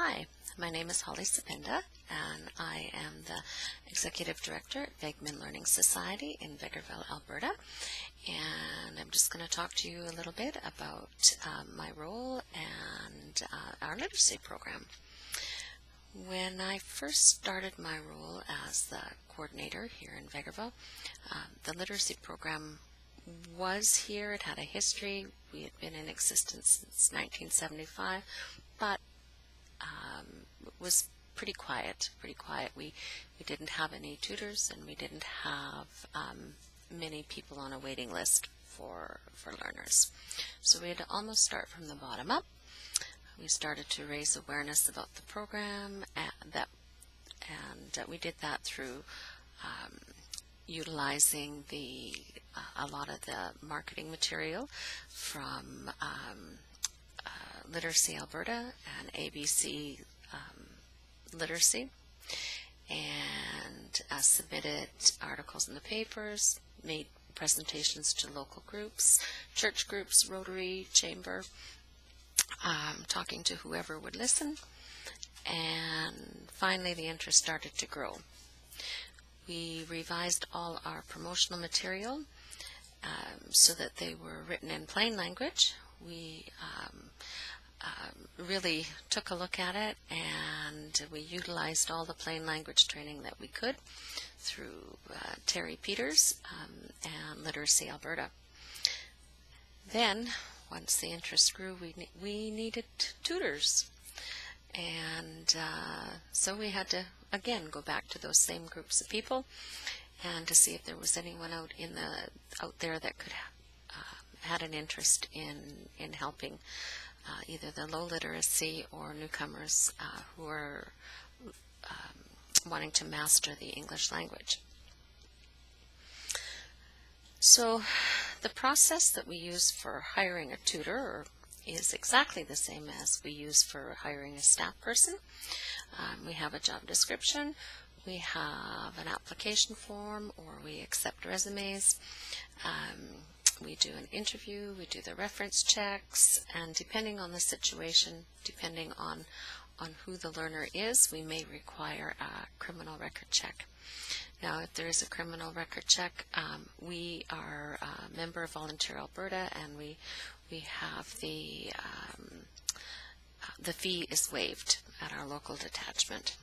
Hi, my name is Holly Sapenda, and I am the Executive Director at Vegman Learning Society in Vegreville, Alberta. And I'm just going to talk to you a little bit about my role and our literacy program. When I first started my role as the coordinator here in Vegreville, the literacy program was here. It had a history. We had been in existence since 1975, but it was pretty quiet. We didn't have any tutors, and we didn't have many people on a waiting list for learners. So we had to almost start from the bottom up. We started to raise awareness about the program, and we did that through utilizing a lot of the marketing material from Literacy Alberta and ABC Literacy, and submitted articles in the papers, made presentations to local groups, church groups, Rotary, Chamber, talking to whoever would listen, and finally the interest started to grow. We revised all our promotional material so that they were written in plain language. We really took a look at it, and we utilized all the plain language training that we could through Terry Peters and Literacy Alberta. Then, once the interest grew, we needed tutors, and so we had to again go back to those same groups of people and to see if there was anyone out there that could had an interest in helping either the low literacy or newcomers who are wanting to master the English language. So the process that we use for hiring a tutor is exactly the same as we use for hiring a staff person. We have a job description, we have an application form, or we accept resumes. We do an interview, we do the reference checks, and depending on the situation, depending on who the learner is, we may require a criminal record check. Now, if there is a criminal record check, we are a member of Volunteer Alberta, and we have the fee is waived at our local detachment.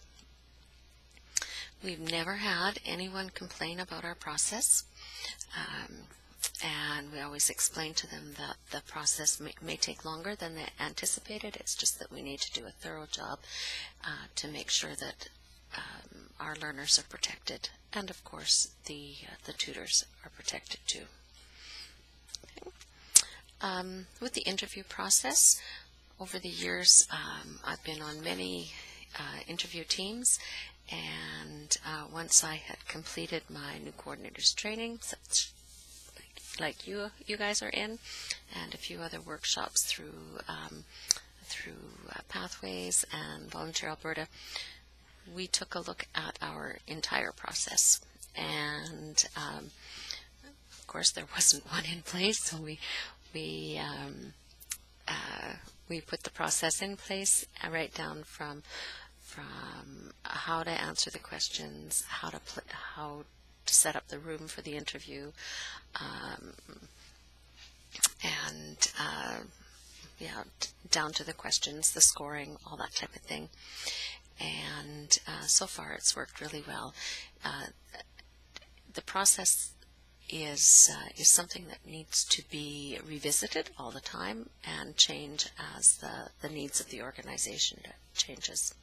We've never had anyone complain about our process. And we always explain to them that the process may take longer than they anticipated. It's just that we need to do a thorough job to make sure that our learners are protected, and of course the tutors are protected too. Okay. With the interview process, over the years I've been on many interview teams, and once I had completed my new coordinators training, like you guys are in, and a few other workshops through Pathways and Volunteer Alberta, we took a look at our entire process, and of course there wasn't one in place, so we put the process in place, right down from how to answer the questions, how to set up the room for the interview, and down to the questions, the scoring, all that type of thing. And so far it's worked really well. The process is something that needs to be revisited all the time and change as the needs of the organization changes.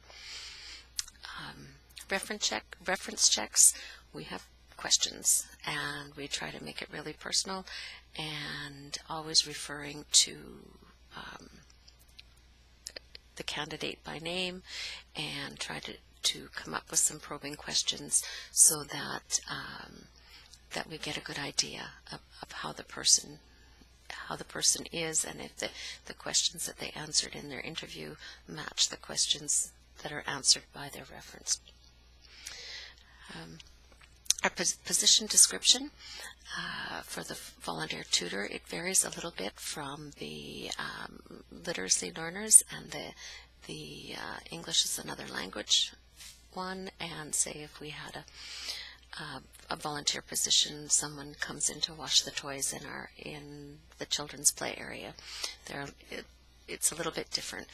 Reference checks, we have questions, and we try to make it really personal and always referring to the candidate by name, and try to come up with some probing questions so that that we get a good idea of how the person is, and if the questions that they answered in their interview match the questions that are answered by their reference. Our position description for the volunteer tutor, it varies a little bit from the literacy learners and the English as another language one, and say if we had a volunteer position, someone comes in to wash the toys in the children's play area. It's a little bit different,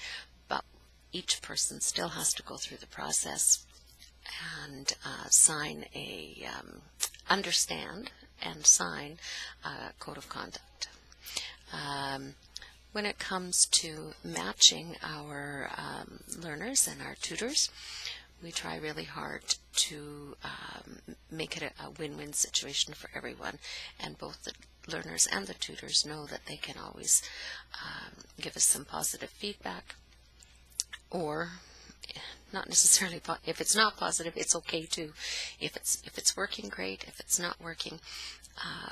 but each person still has to go through the process and understand and sign a code of conduct. When it comes to matching our learners and our tutors, we try really hard to make it a win-win situation for everyone, and both the learners and the tutors know that they can always give us some positive feedback, or not necessarily, if it's not positive, it's okay too. If it's working, great. If it's not working,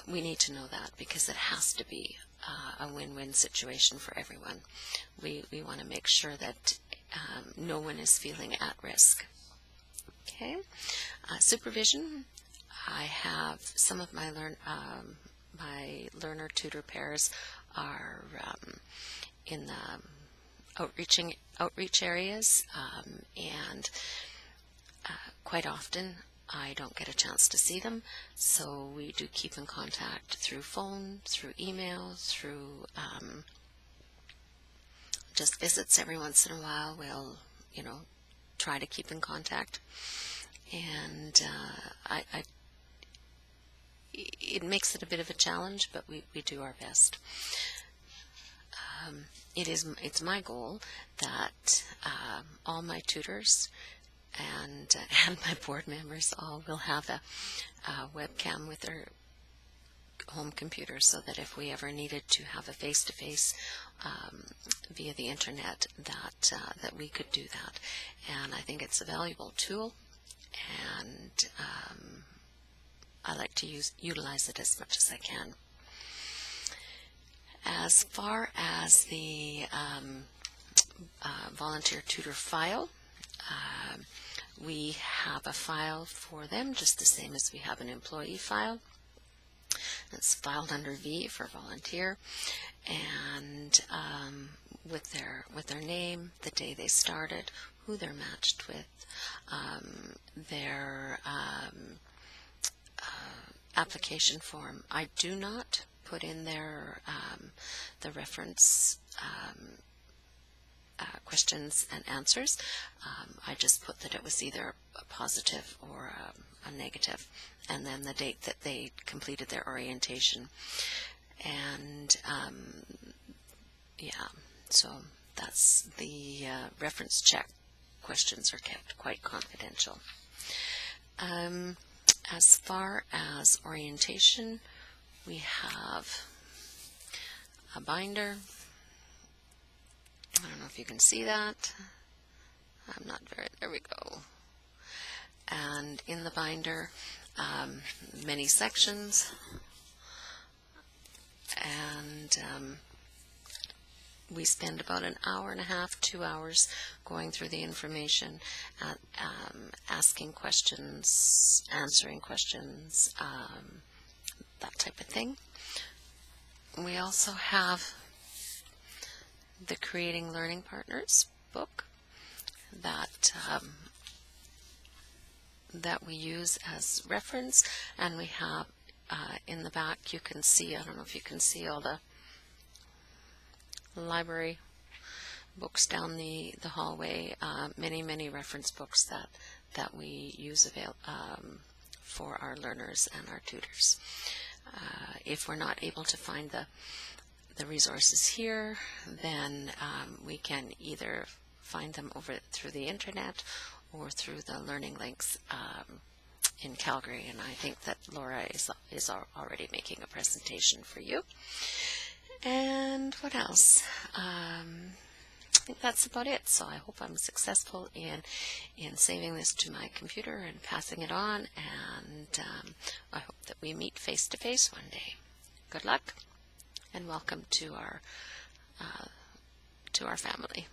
we need to know that, because it has to be a win-win situation for everyone. We want to make sure that no one is feeling at risk. Okay, supervision. I have some of my learner-tutor pairs are in the outreach areas, and quite often I don't get a chance to see them, so we do keep in contact through phone, through email, through just visits every once in a while. We'll, try to keep in contact, and it makes it a bit of a challenge, but we do our best. It's my goal that all my tutors and my board members all will have a webcam with their home computer, so that if we ever needed to have a face-to-face via the internet, that we could do that. And I think it's a valuable tool, and I like to utilize it as much as I can. As far as the volunteer tutor file, we have a file for them just the same as we have an employee file. It's filed under V for volunteer, and with their name, the day they started, who they're matched with, their application form. I do not put in their the reference questions and answers. I just put that it was either a positive or a negative, and then the date that they completed their orientation. And yeah, so that's the reference check questions are kept quite confidential. As far as orientation, we have a binder. I don't know if you can see that. I'm not very, there we go. And in the binder, many sections, and we spend about an hour and a half, 2 hours going through the information, asking questions, answering questions, that type of thing. We also have the Creating Learning Partners book that we use as reference, and we have in the back, you can see, I don't know if you can see all the library books down the hallway, many reference books that we use for our learners and our tutors. If we're not able to find the resources here, then we can either find them through the internet or through the learning links in Calgary, and I think that Laura is already making a presentation for you. And what else? I think that's about it. So I hope I'm successful in saving this to my computer and passing it on, and I hope that we meet face to face one day. Good luck, and welcome to our family.